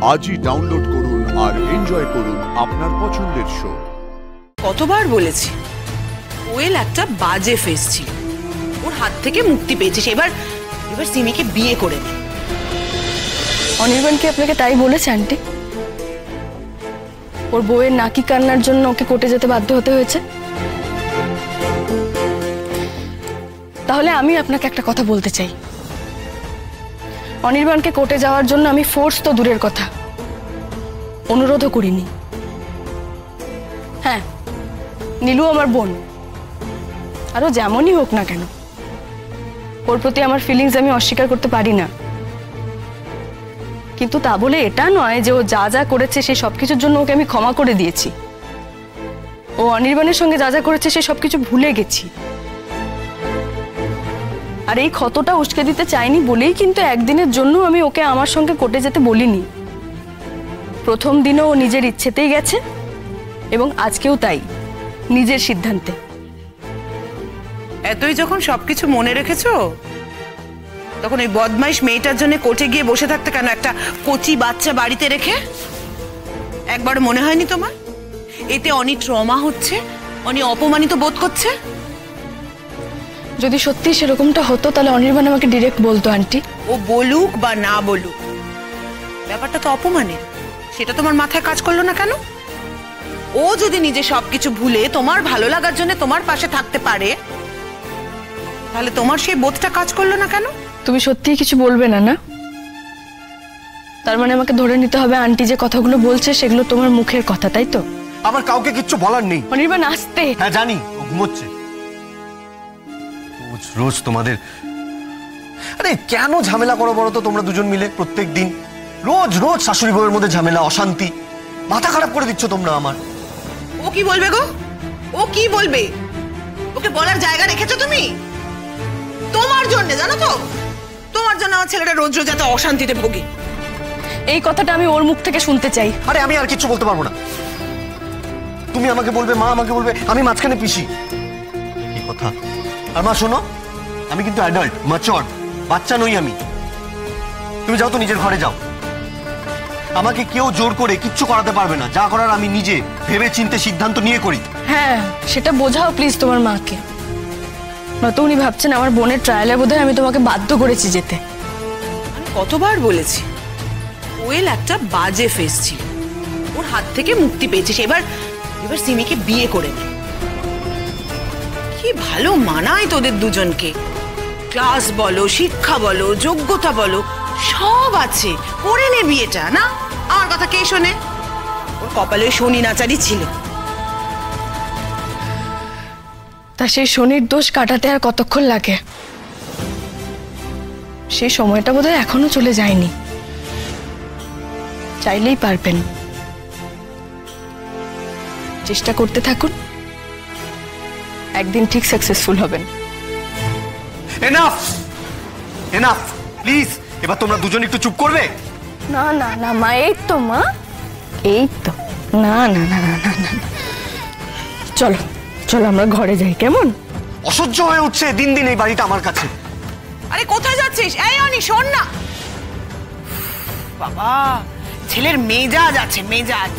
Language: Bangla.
আজই ডাউনলোড করুন আর এনজয় করুন আপনার পছন্দের শো। কতবার বলেছি কোয়েল একটা বাজে ফেস ছিল, ওর হাত থেকে মুক্তি পেয়েছিস, এবার সিমিকে বিয়ে করে নে। অনির্বাণ কি আপনাকে তাই বলেছে আন্টি? ওর বউয়ের নাকি কান্নার জন্য ওকে কোর্টে যেতে বাধ্য হতে হয়েছে? তাহলে আমি আপনাকে একটা কথা বলতে চাই, অনির্বাণকে কোর্টে যাওয়ার জন্য আমি ফোর্স তো দূরের কথা, অনুরোধও করিনি। হ্যাঁ, নীলু আমার বোন, আরো যেমনই হোক না কেন ওর প্রতি আমার ফিলিংস আমি অস্বীকার করতে পারি না, কিন্তু তা বলে এটা নয় যে ও যা যা করেছে সেই সবকিছুর জন্য ওকে আমি ক্ষমা করে দিয়েছি। ও অনির্বাণের সঙ্গে যা যা করেছে সে সবকিছু ভুলে গেছি। আর এই ক্ষতটা উস্কে দিতে চাইনি বলেই কিন্তু একদিনের জন্য আমি ওকে আমার সঙ্গে কোর্টে যেতে বলিনি। প্রথম দিনও ও নিজের ইচ্ছেতেই গেছে এবং আজকেও তাই, নিজের সিদ্ধান্তে। এতই যখন সবকিছু মনে রেখেছো, তখন ওই বদমাইশ মেয়েটার জন্য কোর্টে গিয়ে বসে থাকতে কেন, একটা কচি বাচ্চা বাড়িতে রেখে? একবার মনে হয়নি তোমার এতে অনেক ট্রমা হচ্ছে, অনেক অপমানিত বোধ করছে? যদি সত্যি সেরকমটা হতো তাহলে অনির্বাণ আমাকে ডিরেক্ট বলতো আন্টি। ও বলুক বা না বলুক, ব্যাপারটা তো অপমানের, সেটা তোমার মাথায় কাজ করলো না কেন? ও যদি নিজে সবকিছু ভুলে তোমার ভালো লাগার জন্য তোমার পাশে থাকতে পারে, তাহলে তোমার সেই বোধটা কাজ করলো না কেন? তুমি সত্যিই কিছু বলবে না? না, তার মানে আমাকে ধরে নিতে হবে আন্টি যে কথাগুলো বলছে সেগুলো তোমার মুখের কথা, তাই তো? আমার কাউকে কিচ্ছু বলার নেই। অনির্বাণ আসতে। হ্যাঁ জানি, ও ঘুমোচ্ছে। রোজ রোজ তোমাদের, আরে কেন ঝামেলা করো বলো তো তোমরা দুজন মিলে প্রত্যেক দিন? রোজ রোজ শাশুড়ি বউয়ের মধ্যে ঝামেলা, অশান্তি, মাথা খারাপ করে দিচ্ছ তোমরা আমার। ও কি বলবে গো? ও কি বলবে? ওকে বলার জায়গা রেখেছো তুমি? তোমার জন্য, জানো তো, তোমার জন্য আমার ছেলেটা রোজ রোজ এত অশান্তিতে ভোগে। এই কথাটা আমি ওর মুখ থেকে শুনতে চাই। আরে আমি আর কিচ্ছু বলতে পারবো না। তুমি আমাকে বলবে, মা আমাকে বলবে, আমি মাঝখানে পিসি, কি কথা? আর মা শোনো, আমি কিন্তু অ্যাডাল্ট, ম্যাচিওর, বাচ্চা নই আমি। তুমি যাও তো, নিজের ঘরে যাও। আমাকে কেউ জোর করে কিচ্ছু করাতে পারবে না, যা করার আমি নিজে ভেবে চিন্তে সিদ্ধান্ত নিয়ে করি। হ্যাঁ, সেটা বোঝাও প্লিজ তোমার মাকে, নয়তো উনি ভাবছেন আমার বোনের ট্রায়ালে বোধহয় আমি তোমাকে বাধ্য করেছি যেতে। আমি কতবার বলেছি কোয়েল একটা বাজে ফেস ছিল, ওর হাত থেকে মুক্তি পেয়েছিস, এবার সিমিকে বিয়ে করে নে। কি ভালো মানায় তোদের দুজনকে, ক্লাস বলো, শিক্ষা বলো, যোগ্যতা বলো, সব আছে, করে নে বিয়েটা। না, আমার কথা কে শোনে? ওর কপালে শনি নাচারি ছিল। তা সেই শনির দোষ কাটাতে আর কতক্ষণ লাগে? সেই সময়টা বোধহয় এখনো চলে যায়নি। চাইলেই পারবেন, চেষ্টা করতে থাকুন, একদিন ঠিক সাকসেসফুল হবেন। এনাফ এনাফ, প্লিজ এবার তোমরা দুজন একটু চুপ করবে? না না না মা, এই তো মা, এই তো। না না না না না না, চলো চলো আমরা ঘরে যাই, কেমন? অসহ্য হয়ে উঠছে দিন দিন এই বাড়িটা আমার কাছে। আরে কোথায় যাচ্ছিস? এই অনি, শোন না বাবা, ছেলের মেজাজ আছে, মেজাজ।